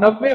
90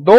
2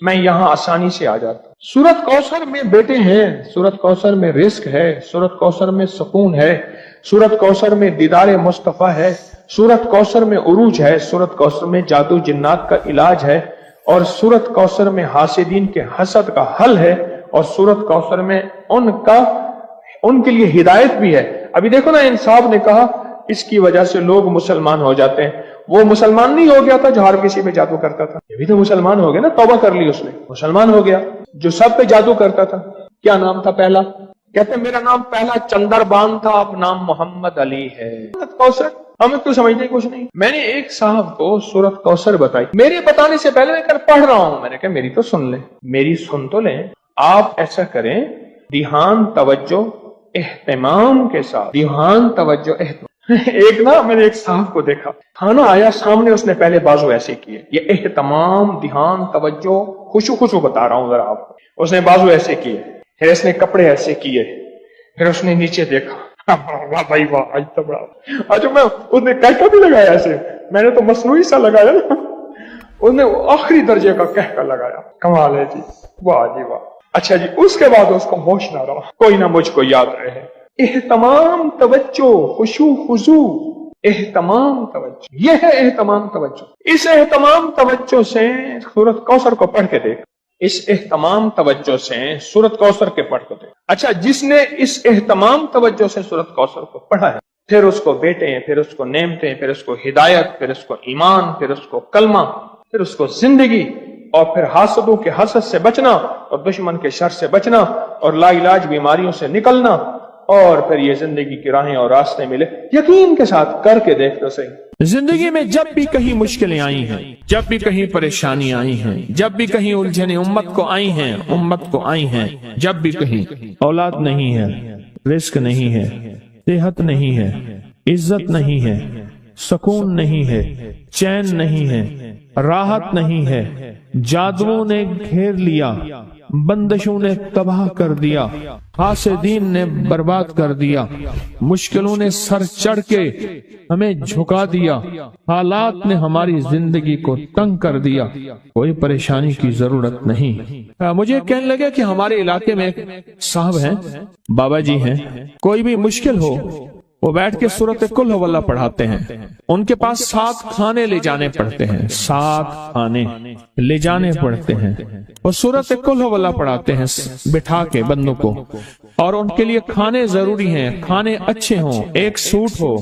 میں یہاں آسانی سے آ جاتا ہوں۔ سورت کوثر میں بیٹے ہیں، سورت کوثر میں رزق ہے، سورت کوثر میں سکون ہے، سورت کوثر میں دیدار مصطفیٰ ہے، سورت کوثر میں عروج ہے، سورت کوثر میں جادو جنات کا علاج ہے، اور سورت کوثر میں حاسدین کے حسد کا حل ہے، اور سورت کوثر میں ان کے لیے ہدایت بھی ہے۔ ابھی دیکھو نا، انصاف نے کہا اس کی وجہ سے لوگ مسلمان ہو جاتے ہیں۔ وہ مسلمان نہیں ہو گیا تھا جو ہر کسی پہ جادو کرتا تھا، یہ بھی تو مسلمان ہو گیا نا، توبہ کر لی اس نے، مسلمان ہو گیا۔ جو سب پہ جادو کرتا تھا، کیا نام تھا پہلا؟ کہتے میرا نام پہلا چندر بان تھا، اب نام محمد علی ہے۔ سورت کوثر ہمیں تو سمجھنے کچھ نہیں۔ میں نے ایک صاحب کو سورت کوثر بتائی، میرے بتانے سے پہلے میں کل پڑھ رہا ہوں، میں نے کہا میری تو سن لیں، میری سن تو لیں۔ آپ ایسا کریں، دھیان، توجہ، اہتمام کے ساتھ، دھیان، توجہ، اہتمام۔ ایک نا میں نے ایک صاحب کو دیکھا، کھانا آیا سامنے، اس نے پہلے بازو ایسے کیے، یہ اہتمام، دھیان، توجہ، خشوع بتا رہا ہوں ذرا آپ کو۔ اس نے بازو ایسے کیے، پھر اس نے کپڑے ایسے کیے، پھر اس نے نیچے دیکھا، واہ بھائی واہ، آج تو بڑا، آج میں اس نے کہکا بھی لگایا ایسے، میں نے تو مصنوعی سا لگایا نا، اس نے آخری درجے کا کہکا لگایا۔ کمال ہے جی، واہ جی واہ۔ اچھا جی، اس کے بعد اس کو ہوش نہ رہا، کوئی نہ مجھ کو یاد رہے۔ اہتمام، توجہ، خشوع خضوع، اہتمام، توجہ، یہ ہے اہتمام توجہ۔ اس اہتمام توجہ سے سورت کوثر کو پڑھ کے دیکھ، اس اہتمام توجہ سے سورت کوثر کے پڑھ کے دیکھ۔ اچھا، جس نے اس اہتمام توجہ سے سورت کوثر کو پڑھا ہے، پھر اس کو بیٹے ہیں، پھر اس کو نعمتیں، پھر اس کو ہدایت، پھر اس کو ایمان، پھر اس کو کلمہ، پھر اس کو زندگی، اور پھر حاسدوں کے حسد سے بچنا، اور دشمن کے شر سے بچنا، اور لا علاج بیماریوں سے نکلنا، اور پھر یہ زندگی کی راہیں اور راستے ملے۔ یقین کے ساتھ کر کے دیکھ تو صحیح۔ زندگی میں جب بھی کہیں مشکلیں آئی ہیں، جب بھی کہیں پریشانی آئی ہیں، جب بھی کہیں الجھنیں امت کو آئی ہیں، جب بھی کہیں اولاد نہیں ہے، رزق نہیں ہے، صحت نہیں ہے، عزت نہیں ہے، سکون نہیں ہے، چین نہیں ہے، راحت نہیں ہے، جادوؤں نے گھیر لیا، بندشوں نے تباہ کر دیا، حاسدین نے برباد کر دیا، مشکلوں نے سر چڑھ کے ہمیں جھکا دیا، حالات نے ہماری زندگی کو تنگ کر دیا، کوئی پریشانی کی ضرورت نہیں۔ مجھے کہنے لگے کہ ہمارے علاقے میں ایک صاحب ہیں، بابا جی ہیں، کوئی بھی مشکل ہو وہ بیٹھ کے سورت کل ہو اللہ پڑھاتے ہیں۔ ان کے پاس 7 کھانے لے جانے پڑتے ہیں، 7 کھانے لے جانے پڑتے ہیں، وہ سورت کل ہو اللہ پڑھاتے ہیں بٹھا کے بندوں کو، اور ان کے لیے کھانے ضروری ہیں، کھانے اچھے ہوں، ایک سوٹ ہو،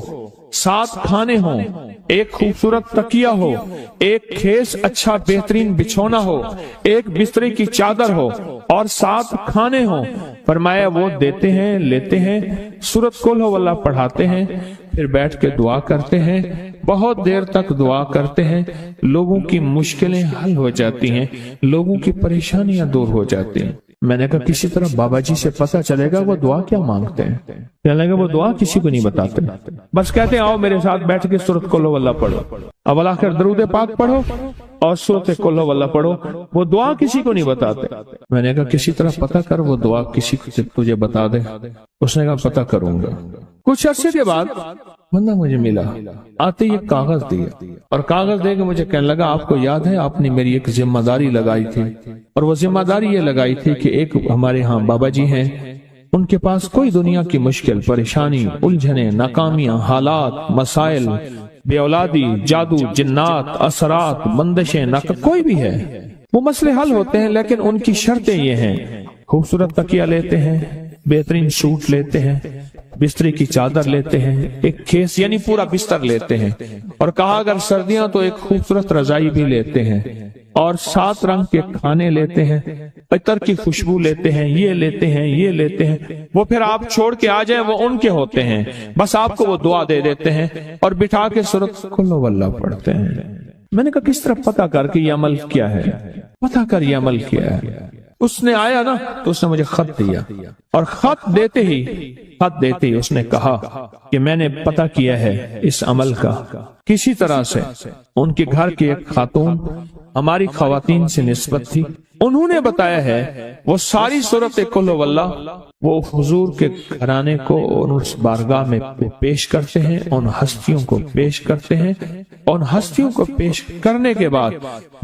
7 کھانے ہوں، ایک خوبصورت تکیہ ہو، ایک کھیس اچھا بہترین بچھونا ہو، ایک بستر کی چادر ہو، اور 7 کھانے ہوں۔ فرمایا وہ دیتے ہیں، لیتے ہیں، سورت کل ہو اللہ پڑھاتے ہیں، پھر بیٹھ کے دعا کرتے ہیں، بہت دیر تک دعا کرتے ہیں، لوگوں کی مشکلیں حل ہو جاتی ہیں، لوگوں کی پریشانیاں دور ہو جاتی ہیں۔ میں نے کہا کسی طرح بابا جی سے پتہ چلے گا وہ دعا کیا مانگتے ہیں؟ کہنے لگے وہ دعا کسی کو نہیں بتاتے، بس کہتے ہیں آؤ میرے ساتھ بیٹھ کے سورت کل ہو اللہ پڑھو، اول آخر درود پاک پڑھو اور سورت کل ہو اللہ پڑھو، وہ دعا کسی کو نہیں بتاتے۔ میں نے کہا کسی طرح پتہ کر وہ دعا کسی کو تجھے بتا دے۔ اس نے کہا پتہ کروں گا۔ کچھ عرصے کے بعد بندہ مجھے ملا، آتے یہ کاغذ دیا، اور کاغذ دے کے مجھے کہنے لگا آپ کو یاد ہے آپ نے میری ایک ذمہ داری لگائی تھی، اور وہ ذمہ داری یہ لگائی تھی کہ ایک ہمارے ہاں بابا جی ہیں، ان کے پاس کوئی دنیا کی مشکل، پریشانی، الجھنیں، ناکامیاں، حالات، مسائل، بے اولادی، جادو، جنات، اثرات، بندشیں، کوئی بھی ہے، وہ مسئلے حل ہوتے ہیں، لیکن ان کی شرطیں یہ ہیں، خوبصورت تکیہ لیتے ہیں، بہترین سوٹ لیتے ہیں، بستری کی چادر لیتے ہیں، ایک کھیس یعنی پورا بستر لیتے ہیں، اور کہا اگر سردیاں تو ایک خوبصورت رضائی بھی لیتے ہیں، اور 7 رنگ کے کھانے لیتے ہیں، عطر کی خوشبو لیتے ہیں، یہ لیتے ہیں، یہ لیتے ہیں، وہ پھر آپ چھوڑ کے آ جائیں وہ ان کے ہوتے ہیں، بس آپ کو وہ دعا دے دیتے ہیں اور بٹھا کے سورت کل ہو اللہ پڑھتے ہیں۔ میں نے کہا کس طرح پتہ کر کے یہ عمل کیا ہے؟ پتہ کر یہ عمل کیا ہے؟ اس نے آیا نا تو اس نے مجھے خط دیا، اور خط دیتے ہی اس نے کہا کہ میں نے پتہ کیا ہے اس عمل کا، کسی طرح سے ان کے گھر کی ایک خاتون ہماری خواتین سے نسبت تھی، انہوں نے بتایا ہے وہ ساری صورت قل هو اللہ وہ حضور کے گھرانے کو اس بارگاہ میں پیش کرتے ہیں، ان ہستیوں کو پیش کرتے ہیں، ان ہستیوں کو پیش کرنے کے بعد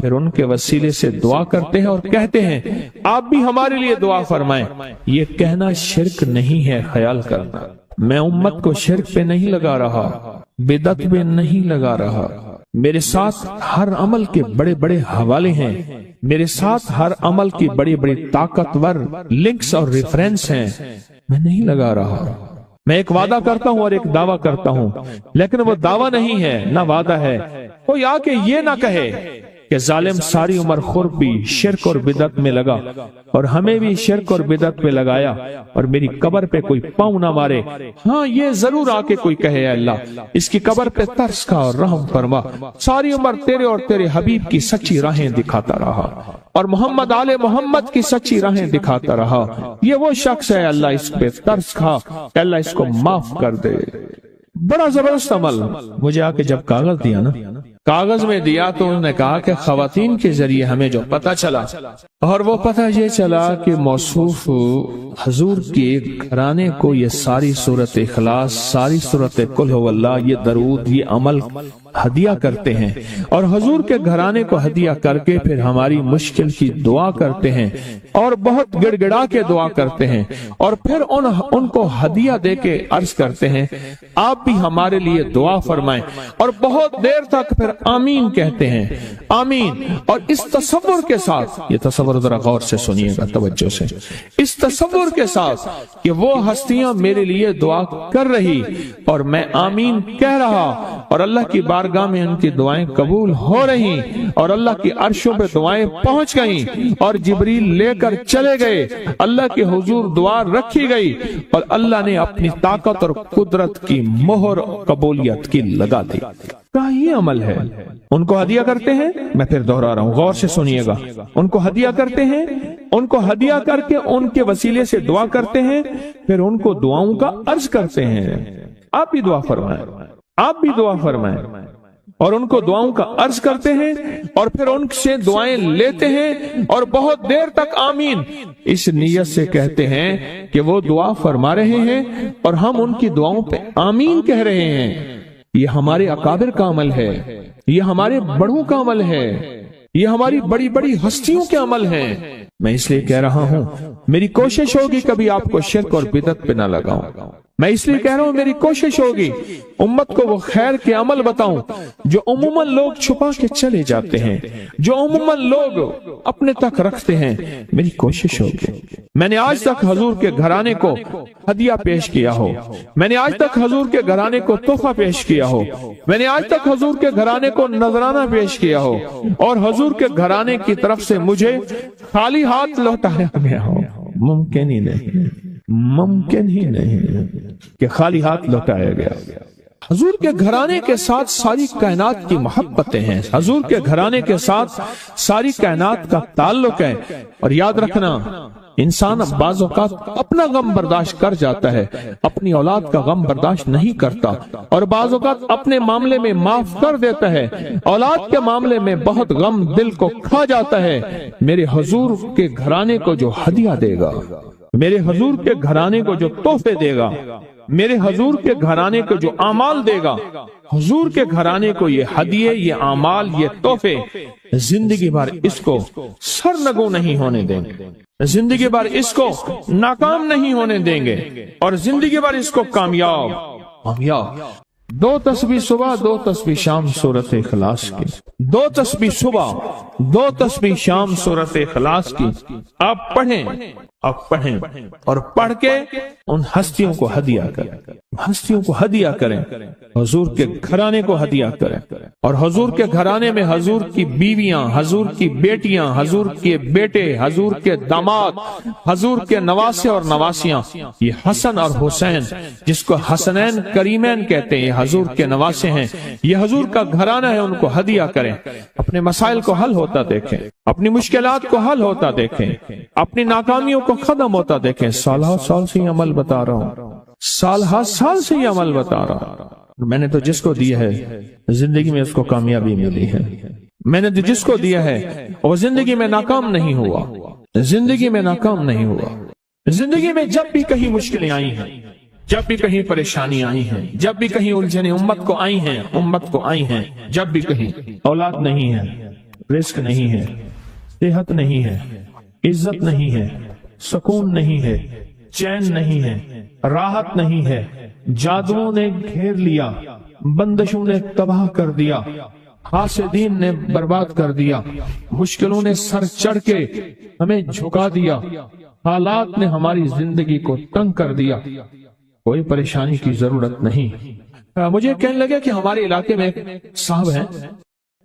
پھر ان کے وسیلے سے دعا کرتے ہیں اور کہتے ہیں آپ بھی ہمارے لیے دعا فرمائیں۔ یہ کہنا شرک نہیں ہے، خیال کرنا میں امت کو شرک پہ نہیں لگا رہا، بدعت پہ نہیں لگا رہا، میرے ساتھ ہر عمل کے بڑے بڑے حوالے ہیں، میرے ساتھ ہر عمل کی بڑی بڑی طاقتور لنکس اور ریفرنس ہیں، میں نہیں لگا رہا۔ میں ایک وعدہ کرتا ہوں اور ایک دعویٰ کرتا ہوں، لیکن وہ دعویٰ نہیں ہے نہ وعدہ ہے۔ کوئی آ کے یہ نہ کہے کہ ظالم ساری عمر خور بھی شرک اور بدعت میں لگا اور ہمیں بھی شرک اور بدعت پہ لگایا اور میری قبر پہ کوئی پاؤں نہ مارے۔ ہاں یہ ضرور آ کے کوئی کہے اللہ اس کی قبر پہ ترس کھا اور رحم فرما، ساری عمر تیرے اور تیرے حبیب کی سچی راہیں دکھاتا رہا اور محمد آل محمد کی سچی راہیں دکھاتا رہا، یہ وہ شخص ہے اللہ اس پہ ترس کھا، اللہ اس کو معاف کر دے۔ بڑا زبردست عمل۔ مجھے آ کے جب کاغذ دیا نا، کاغذ میں دیا تو انہوں نے کہا کہ خواتین کے ذریعے ہمیں جو پتہ چلا، اور وہ پتہ یہ چلا کہ موصوف حضور کے گھرانے کو یہ ساری سورت اخلاص، ساری سورت قل هو اللہ، یہ درود، یہ عمل ہدیہ کرتے ہیں اور حضور کے گھرانے کو ہدیہ کر کے پھر ہماری مشکل کی دعا کرتے ہیں اور بہت گڑ گڑا کے دعا کرتے ہیں اور پھر ان کو ہدیہ دے کے عرض کرتے ہیں آپ بھی ہمارے لیے دعا فرمائیں، اور بہت دیر تک پھر آمین کہتے ہیں، آمین۔ اور اس تصور کے ساتھ، یہ تصور ذرا غور سے سنیے گا توجہ سے، اس تصور کے ساتھ کہ وہ ہستیاں میرے لیے دعا کر رہی اور میں آمین کہہ رہا اور اللہ کی بارگاہ میں ان کی دعائیں قبول ہو رہی اور اللہ کی عرشوں پہ دعائیں پہنچ گئیں اور جبریل لے کر چلے گئے، اللہ کے حضور دعا رکھی گئی اور اللہ نے اپنی طاقت اور قدرت کی مہر قبولیت کی لگا دی۔ کیا یہ عمل ہے؟ ان کو ہدیہ کرتے ہیں، میں پھر دوہرا رہا ہوں، غور سے سنیے گا، ان کو ہدیہ کرتے ہیں، ان کو ہدیہ کر کے ان کے وسیلے سے دعا کرتے ہیں، پھر ان کو دعاؤں کا عرض کرتے ہیں آپ بھی دعا فرمائیں، آپ بھی دعا فرمائیں، اور ان کو دعاؤں کا عرض کرتے ہیں اور پھر ان سے دعائیں لیتے ہیں اور بہت دیر تک آمین اس نیت سے کہتے ہیں کہ وہ دعا فرما رہے ہیں اور ہم ان کی دعاؤں پہ آمین کہہ رہے ہیں۔ یہ ہمارے اکابر کا عمل ہے، یہ ہمارے بڑوں کا عمل ہے، یہ ہماری بڑی بڑی ہستیوں کے عمل ہیں۔ میں اس لیے کہہ رہا ہوں میری کوشش ہوگی کبھی آپ کو شرک اور بدعت پہ نہ لگاؤں، میں اس لیے کہہ رہا ہوں میری کوشش ہوگی امت کو وہ خیر کے عمل بتاؤں جو عموماً لوگ چھپا کے چلے جاتے ہیں، جو عموماً لوگ اپنے تک رکھتے ہیں۔ میری کوشش ہوگی میں نے آج تک حضور کے گھرانے کو ہدیہ پیش کیا ہو، میں نے آج تک حضور کے گھرانے کو تحفہ پیش کیا ہو، میں نے آج تک حضور کے گھرانے کو نذرانہ پیش کیا ہو اور حضور کے گھرانے کی طرف سے مجھے خالی ہاتھ لوٹایا گیا ہو۔ ممکن ہی نہیں، ممکن ہی نہیں کہ خالی ہاتھ لوٹایا گیا۔ حضور کے گھرانے کے ساتھ ساری کائنات کی محبتیں ہیں، حضور کے گھرانے کے ساتھ ساری کائنات کا تعلق ہے۔ اور یاد رکھنا انسان بعض اوقات اپنا غم برداشت کر جاتا ہے، اپنی اولاد کا غم برداشت نہیں کرتا، اور بعض اوقات اپنے معاملے میں معاف کر دیتا ہے، اولاد کے معاملے میں بہت غم دل کو کھا جاتا ہے۔ میرے حضور کے گھرانے کو جو ہدیہ دے گا، میرے حضور کے گھرانے کو جو تحفے دے گا، میرے حضور کے گھرانے کو جو اعمال دے گا، حضور کے گھرانے کو یہ ہدیے، یہ اعمال، یہ تحفے زندگی بھر اس کو سرنگوں نہیں ہونے دیں گے، زندگی بھر اس کو ناکام نہیں ہونے دیں گے، اور زندگی بھر اس کو کامیاب۔ 2 تسبیح صبح، 2 تسبیح شام سورت اخلاص کی، 2 تسبیح صبح، 2 تسبیح شام سورت اخلاص کی آپ پڑھیں، آپ پڑھیں اور پڑھ کے ان ہستیوں کو ہدیہ کریں، ہستیوں کو ہدیہ کریں، حضور کے گھرانے کو ہدیہ کریں، اور حضور کے گھرانے میں حضور کی بیویاں، حضور کی بیٹیاں، حضور کے بیٹے، حضور کے داماد، حضور کے نواسے اور نواسیاں، یہ حسن اور حسین جس کو حسنین کریمین کہتے ہیں، یہ حضور کے نواسے ہیں، یہ حضور کا گھرانہ ہے، ان کو ہدیہ کریں، اپنے مسائل کو حل ہوتا دیکھیں، اپنی مشکلات کو حل ہوتا دیکھیں، اپنی ناکامیوں کو ختم ہوتا دیکھیں۔ سال سے یہ عمل بتا رہا ہوں، سال سے یہ عمل بتا رہا ہوں۔ میں نے تو جس کو دیا ہے زندگی میں اس کو کامیابی ملی ہے، میں نے تو جس کو دیا ہے وہ زندگی میں ناکام نہیں ہوا، زندگی میں ناکام نہیں ہوا۔ زندگی میں جب بھی کہیں مشکلیں آئی ہیں، جب بھی کہیں پریشانی آئی ہیں، جب بھی کہیں الجھنیں امت کو آئی ہیں، جب بھی کہیں اولاد نہیں ہے، رزق نہیں ہے، صحت نہیں ہے، عزت نہیں ہے، سکون نہیں ہے، چین نہیں ہے، راحت نہیں ہے، جادوؤں نے گھیر لیا، بندشوں نے تباہ کر دیا، حاسدین نے برباد کر دیا، مشکلوں نے سر چڑھ کے ہمیں جھکا دیا، حالات نے ہماری زندگی کو تنگ کر دیا، کوئی پریشانی کی ضرورت نہیں۔ مجھے کہنے لگا کہ ہمارے علاقے میں ایک صاحب ہیں،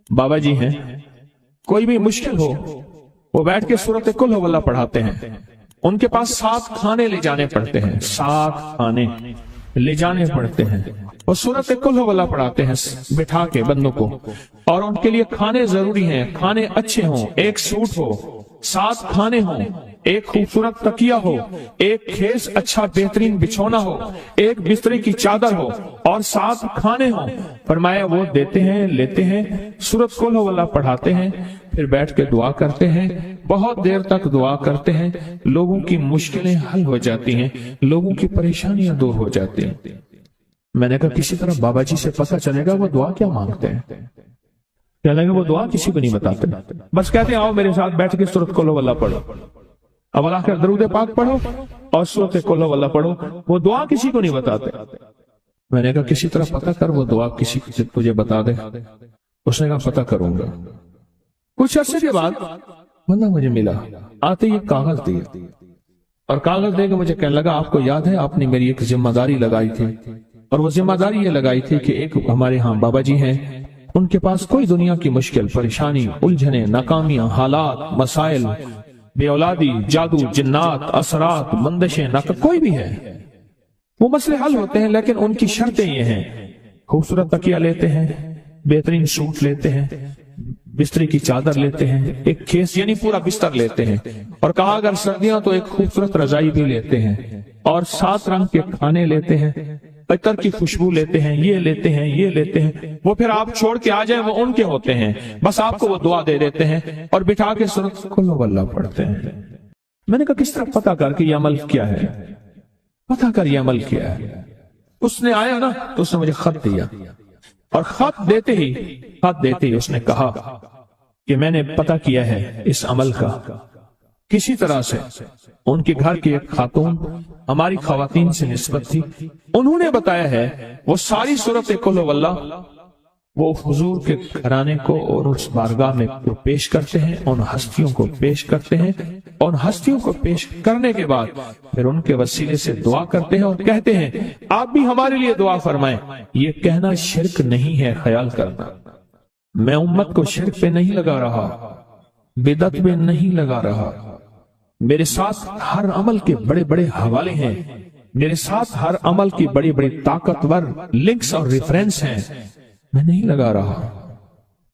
بابا جی ہیں، کوئی بھی مشکل ہو وہ بیٹھ کے سورۃ قل ہو اللہ پڑھاتے ہیں، ان کے پاس 7 کھانے لے جانے پڑتے ہیں، 7 کھانے لے جانے پڑتے ہیں، اور سورۃ قل ہو اللہ پڑھاتے ہیں بٹھا کے بندوں کو، اور ان کے لیے کھانے ضروری ہیں، کھانے اچھے ہوں، ایک سوٹ ہو، 7 کھانے ہوں، ایک خوبصورت تکیہ ہو، ایک خیز اچھا بہترین بچھونا ہو، ایک بسترے کی چادر ہو، اور 7 کھانے ہوں۔ فرمایا وہ دیتے ہیں، لیتے ہیں، سورۃ قل ہو اللہ پڑھاتے ہیں، پھر بیٹھ کے دعا کرتے ہیں، بہت دیر تک دعا کرتے ہیں، لوگوں کی مشکلیں حل ہو جاتی ہیں، لوگوں کی پریشانیاں دور ہو جاتی ہیں۔ میں نے کہا کسی طرح بابا جی سے پتہ چلے گا وہ دعا کیا مانگتے ہیں؟ کہنے لگے وہ دعا کسی کو نہیں بتاتے، بس کہتے ہیں آؤ میرے ساتھ بیٹھ کے سورۃ قل ہو اللہ پڑھو، اب اللہ کر درود پاک پڑھو اور سورۃ قل ہو اللہ پڑھو، وہ دعا کسی کو نہیں بتاتے۔ میں نے کہا کسی طرح پتہ کر وہ دعا کسی کو تجھے بتا دے۔ اس نے کہا پتہ کروں گا۔ کچھ عرصے کے بعد بندہ مجھے ملا، آتے یہ کاغذ دیا، اور کاغذ دے کے مجھے کہنے لگا آپ کو یاد ہے آپ نے میری ایک ذمہ داری لگائی تھی، اور وہ ذمہ داری یہ لگائی تھی کہ ایک ہمارے ہاں بابا جی ہیں، ان کے پاس کوئی دنیا کی مشکل، پریشانی، الجھنیں، ناکامیاں، حالات، مسائل، بے اولادی، جادو، جنات، اثرات، بندشیں، کوئی بھی ہے، وہ مسئلے حل ہوتے ہیں، لیکن ان کی شرطیں یہ ہیں، خوبصورت تکیہ لیتے ہیں، بہترین سوٹ لیتے ہیں، بستری کی چادر لیتے ہیں، ایک کھیس یعنی پورا بستر لیتے ہیں، اور کہا اگر سردیاں تو ایک خوبصورت رضائی بھی لیتے ہیں، اور 7 رنگ کے کھانے لیتے ہیں، عطر کی خوشبو لیتے ہیں، یہ لیتے ہیں، یہ لیتے ہیں، وہ پھر آپ چھوڑ کے آ جائیں وہ ان کے ہوتے ہیں، بس آپ کو وہ دعا دے دیتے ہیں اور بٹھا کے سورۃ قل ہو اللہ پڑھتے ہیں۔ میں نے کہا کس طرح پتہ کر کے یہ عمل کیا ہے، پتہ کر یہ عمل کیا ہے۔ اس نے آیا نا تو اس نے مجھے خط دیا، اور خط دیتے ہی اس نے کہا کہ میں نے پتہ کیا ہے اس عمل کا، کسی طرح سے ان کے گھر کی ایک خاتون ہماری خواتین سے نسبت تھی، انہوں نے بتایا ہے وہ ساری سورۃ قل ہو اللہ وہ حضور کے گھرانے کو اور اس بارگاہ میں پیش کرتے ہیں، ان ہستیوں کو پیش کرتے ہیں، اور ہستیوں کو پیش کرنے کے بعد پھر ان کے وسیلے سے دعا کرتے ہیں اور کہتے ہیں آپ بھی ہمارے لیے دعا فرمائیں۔ یہ کہنا شرک نہیں ہے، خیال کرنا، میں امت کو شرک پہ نہیں لگا رہا، بدعت پہ نہیں لگا رہا، میرے ساتھ ہر عمل کے بڑے بڑے حوالے ہیں، میرے ساتھ ہر عمل کی بڑی بڑی طاقتور لنکس اور ریفرنس ہیں، میں نہیں لگا رہا،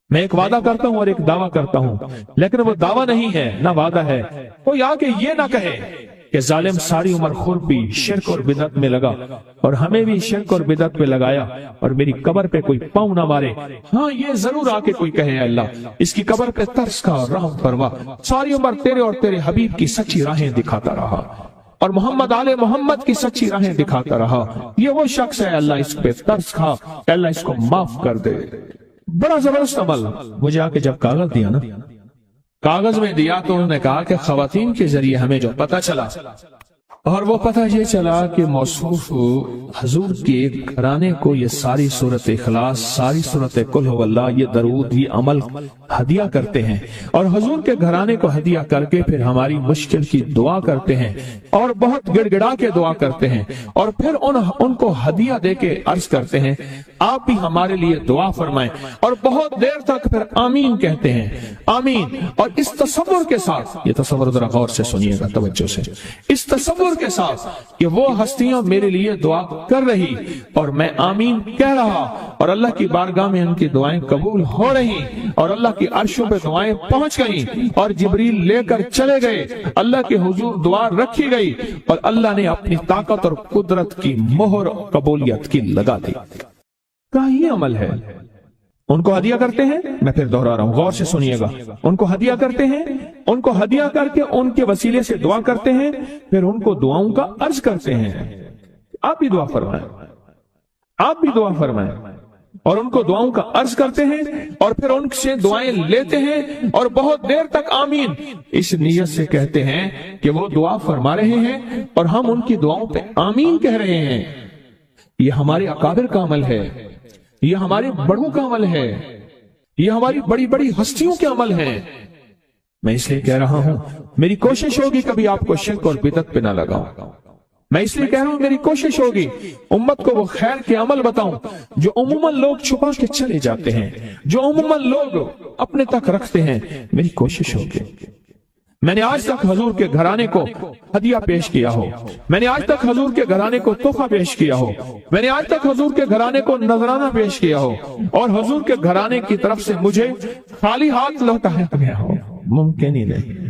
میں ایک وعدہ کرتا ہوں اور ایک دعویٰ کرتا ہوں، لیکن وہ دعویٰ نہیں ہے نہ وعدہ ہے۔ کوئی آ کے یہ نہ کہے کہ ظالم ساری عمر خربی شرک اور بدعت میں لگا اور ہمیں بھی شرک اور بدعت پہ لگایا اور میری قبر پہ کوئی پاؤں نہ مارے۔ ہاں یہ ضرور آ کے کوئی کہے اللہ اس کی قبر پہ ترس کھا اور رحم فرما، ساری عمر تیرے اور تیرے حبیب کی سچی راہیں دکھاتا رہا اور محمد آل محمد کی سچی راہیں دکھاتا رہا، یہ وہ شخص ہے، اللہ اس پہ ترس کھا، اللہ اس کو معاف کر دے۔ بڑا زبردست عمل۔ مجھے آ کے جب کاغذ دیا نا، کاغذ میں دیا تو انہوں نے کہا کہ خواتین کے ذریعے ہمیں جو پتہ چلا، اور وہ پتہ یہ چلا کہ موصوف حضور کے گھرانے کو یہ ساری سورۃ اخلاص، ساری سورۃ قل ہو اللہ، یہ درود، یہ عمل ہدیہ کرتے ہیں، اور حضور کے گھرانے کو ہدیہ کر کے پھر ہماری مشکل کی دعا کرتے ہیں اور بہت گڑ گڑا کے دعا کرتے ہیں، اور پھر ان کو ہدیہ دے کے عرض کرتے ہیں آپ بھی ہمارے لیے دعا فرمائیں، اور بہت دیر تک پھر آمین کہتے ہیں، آمین۔ اور اس تصور کے ساتھ، یہ تصور ذرا غور سے سنیے گا توجہ سے، اس تصور کے ساتھ کہ وہ ہستیاں میرے لیے دعا کر رہی اور میں آمین کہہ رہا، اور اللہ کی بارگاہ میں ان کی دعائیں قبول ہو رہی، اور اللہ کی عرشوں پہ دعائیں پہنچ گئیں، اور جبریل لے کر چلے گئے، اللہ کے حضور دعا رکھی گئی، اور اللہ نے اپنی طاقت اور قدرت کی مہر قبولیت کی لگا دی۔ کا ہی عمل ہے. ان کو ہدیہ کرتے ہیں, میں پھر دوہرا رہا ہوں, غور سے سنیے گا, ان کو ہدیہ کرتے ہیں, ان کو ہدیہ کر کے ان کے وسیلے سے دعا کرتے ہیں, پھر ان کو دعاؤں کا عرض کرتے ہیں. آپ بھی دعا فرمائیں, آپ بھی دعا فرمائیں, اور ان کو دعاؤں کا عرض کرتے ہیں, اور پھر ان سے دعائیں لیتے ہیں, اور بہت دیر تک آمین اس نیت سے کہتے ہیں کہ وہ دعا فرما رہے ہیں اور ہم ان کی دعاؤں پہ آمین کہہ رہے ہیں. یہ ہمارے اکابر کا عمل ہے, یہ ہمارے بڑوں کا عمل ہے, یہ ہماری بڑی بڑی ہستیوں کے عمل ہیں. میں اس لیے کہہ رہا ہوں, میری کوشش ہوگی کبھی آپ کو شرک اور بدعت پہ نہ لگاؤں. میں اس لیے کہہ رہا ہوں, میری کوشش ہوگی امت کو وہ خیر کے عمل بتاؤں جو عموماً لوگ چھپا کے چلے جاتے ہیں, جو عموماً لوگ اپنے تک رکھتے ہیں. میری کوشش ہوگی. میں نے آج تک حضور کے گھرانے کو ہدیہ پیش کیا ہو, میں نے آج تک حضور کے گھرانے کو تحفہ پیش کیا ہو, میں نے آج تک حضور کے گھرانے کو نذرانہ پیش کیا ہو, اور حضور کے گھرانے کی طرف سے مجھے خالی ہاتھ لوٹایا گیا ہو. ممکن ہی نہیں,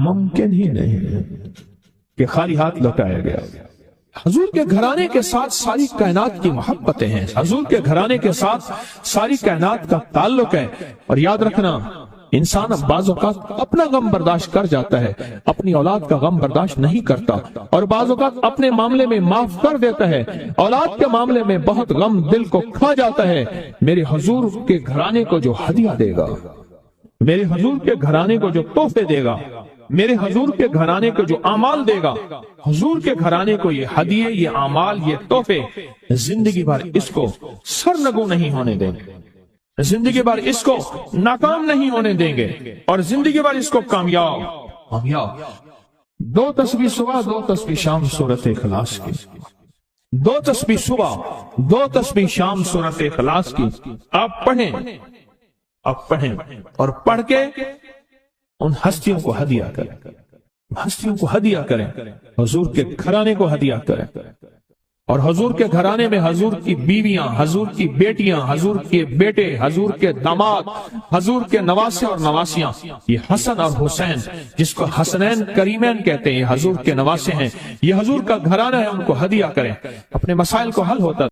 ممکن ہی نہیں کہ خالی ہاتھ لوٹایا گیا. حضور کے گھرانے کے ساتھ ساری کائنات کی محبتیں ہیں, حضور کے گھرانے کے ساتھ ساری کائنات کا تعلق ہے. اور یاد رکھنا, انسان بعض اوقات اپنا غم برداشت کر جاتا ہے, اپنی اولاد کا غم برداشت نہیں کرتا, اور بعض اوقات اپنے معاملے میں معاف کر دیتا ہے, اولاد کے معاملے میں بہت غم دل کو کھا جاتا ہے. میرے حضور کے گھرانے کو جو ہدیہ دے گا, میرے حضور کے گھرانے کو جو تحفے دے گا, میرے حضور کے گھرانے کو جو اعمال دے گا, حضور کے گھرانے کو یہ ہدیے, یہ اعمال, یہ تحفے زندگی بھر اس کو سرنگو نہیں ہونے دیں گے, زندگی بھر اس کو ناکام نہیں ہونے دیں گے, اور زندگی بھر اس کو کامیاب. 2 تسبیح صبح 2 تسبیح شام سورۃ اخلاص کی, 2 تسبیح صبح 2 تسبیح شام سورۃ اخلاص کی آپ پڑھیں, آپ پڑھیں, اور پڑھ کے ان ہستیوں کو ہدیہ کریں, ہستیوں کو ہدیہ کریں, حضور کے گھرانے کو ہدیہ کریں. اور حضور کے گھرانے میں حضور کی بیویاں, حضور کی بیٹیاں, حضور کے بیٹے, حضور کے داماد, حضور کے نواسے اور نواسیاں, یہ حسن اور حسین جس کو حسنین کریمین کہتے ہیں, یہ حضور کے نواسے ہیں, یہ حضور کا گھرانہ ہے, ان کو ہدیہ کریں. اپنے مسائل کو حل ہوتا